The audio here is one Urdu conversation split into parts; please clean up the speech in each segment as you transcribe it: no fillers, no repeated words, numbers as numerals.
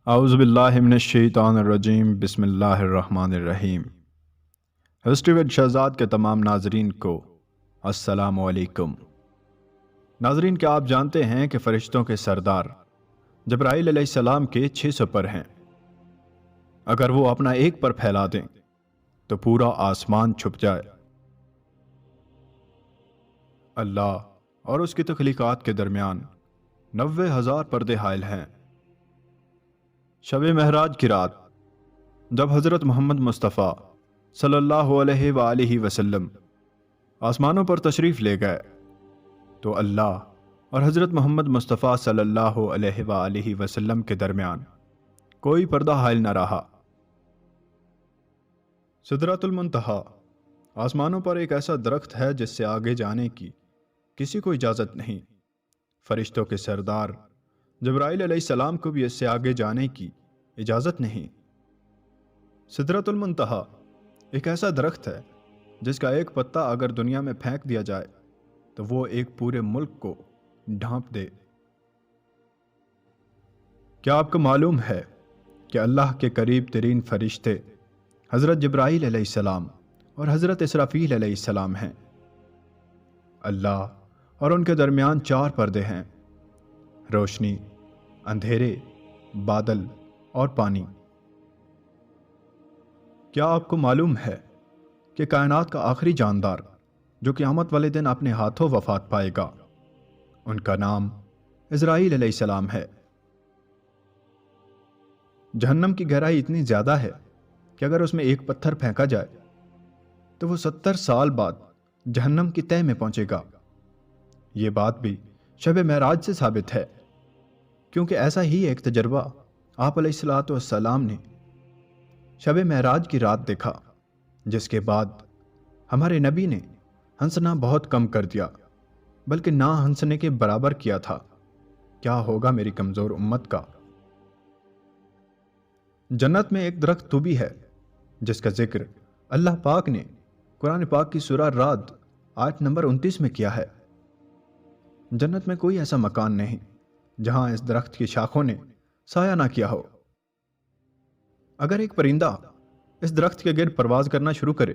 اعوذ باللہ من الشیطان الرجیم بسم اللہ الرحمن الرحیم۔ ہسٹری ود شہزاد کے تمام ناظرین کو السلام علیکم۔ ناظرین، کیا آپ جانتے ہیں کہ فرشتوں کے سردار جبرائیل علیہ السلام کے 600 پر ہیں؟ اگر وہ اپنا ایک پر پھیلا دیں تو پورا آسمان چھپ جائے۔ اللہ اور اس کی تخلیقات کے درمیان 90,000 پردے حائل ہیں۔ شب معراج کی رات جب حضرت محمد مصطفیٰ صلی اللہ علیہ وآلہ وسلم آسمانوں پر تشریف لے گئے تو اللہ اور حضرت محمد مصطفیٰ صلی اللہ علیہ وآلہ وسلم کے درمیان کوئی پردہ حائل نہ رہا۔ سدرۃ المنتہا آسمانوں پر ایک ایسا درخت ہے جس سے آگے جانے کی کسی کو اجازت نہیں۔ فرشتوں کے سردار جبرائیل علیہ السلام کو بھی اس سے آگے جانے کی اجازت نہیں۔ سدرۃ المنتہا ایک ایسا درخت ہے جس کا ایک پتا اگر دنیا میں پھینک دیا جائے تو وہ ایک پورے ملک کو ڈھانپ دے۔ کیا آپ کو معلوم ہے کہ اللہ کے قریب ترین فرشتے حضرت جبرائیل علیہ السلام اور حضرت اسرافیل علیہ السلام ہیں؟ اللہ اور ان کے درمیان 4 پردے ہیں: روشنی، اندھیرے، بادل اور پانی۔ کیا آپ کو معلوم ہے کہ کائنات کا آخری جاندار جو قیامت والے دن اپنے ہاتھوں وفات پائے گا، ان کا نام عزرائیل علیہ السلام ہے؟ جہنم کی گہرائی اتنی زیادہ ہے کہ اگر اس میں ایک پتھر پھینکا جائے تو وہ 70 سال بعد جہنم کی تہہ میں پہنچے گا۔ یہ بات بھی شب معراج سے ثابت ہے، کیونکہ ایسا ہی ایک تجربہ آپ علیہ الصلوۃ والسلام نے شب معراج کی رات دیکھا، جس کے بعد ہمارے نبی نے ہنسنا بہت کم کر دیا، بلکہ نہ ہنسنے کے برابر کیا تھا۔ کیا ہوگا میری کمزور امت کا؟ جنت میں ایک درخت تو بھی ہے جس کا ذکر اللہ پاک نے قرآن پاک کی سورہ رعد آیت نمبر 29 میں کیا ہے۔ جنت میں کوئی ایسا مکان نہیں جہاں اس درخت کی شاخوں نے سایہ نہ کیا ہو۔ اگر ایک پرندہ اس درخت کے گرد پرواز کرنا شروع کرے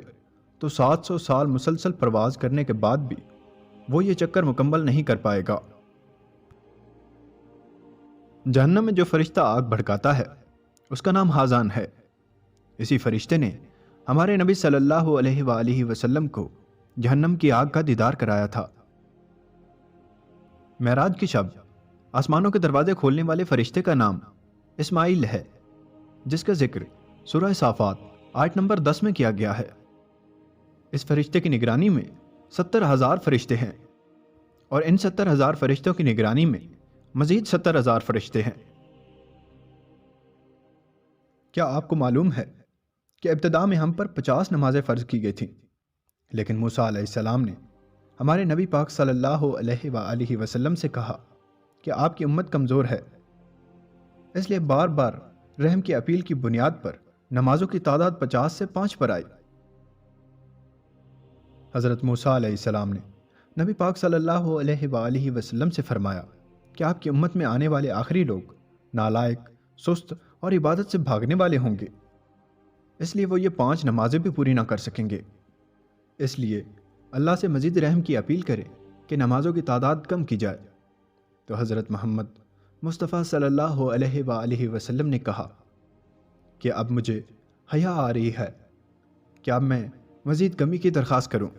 تو 700 سال مسلسل پرواز کرنے کے بعد بھی وہ یہ چکر مکمل نہیں کر پائے گا۔ جہنم میں جو فرشتہ آگ بھڑکاتا ہے اس کا نام ہازان ہے۔ اسی فرشتے نے ہمارے نبی صلی اللہ علیہ وآلہ وسلم کو جہنم کی آگ کا دیدار کرایا تھا۔ معراج کی شب آسمانوں کے دروازے کھولنے والے فرشتے کا نام اسماعیل ہے، جس کا ذکر سورہ صافات آیت نمبر 10 میں کیا گیا ہے۔ اس فرشتے کی نگرانی میں 70,000 فرشتے ہیں، اور ان 70,000 فرشتوں کی نگرانی میں مزید 70,000 فرشتے ہیں۔ کیا آپ کو معلوم ہے کہ ابتدا میں ہم پر 50 نمازیں فرض کی گئی تھیں، لیکن موسیٰ علیہ السلام نے ہمارے نبی پاک صلی اللہ علیہ وآلہ وسلم سے کہا کہ آپ کی امت کمزور ہے، اس لیے بار بار رحم کی اپیل کی بنیاد پر نمازوں کی تعداد 50 سے 5 پر آئی۔ حضرت موسیٰ علیہ السلام نے نبی پاک صلی اللہ علیہ وآلہ وسلم سے فرمایا کہ آپ کی امت میں آنے والے آخری لوگ نالائق، سست اور عبادت سے بھاگنے والے ہوں گے، اس لیے وہ یہ 5 نمازیں بھی پوری نہ کر سکیں گے۔ اس لیے اللہ سے مزید رحم کی اپیل کرے کہ نمازوں کی تعداد کم کی جائے۔ تو حضرت محمد مصطفیٰ صلی اللہ علیہ وآلہ وسلم نے کہا کہ اب مجھے حیا آ رہی ہے کہ اب میں مزید کمی کی درخواست کروں۔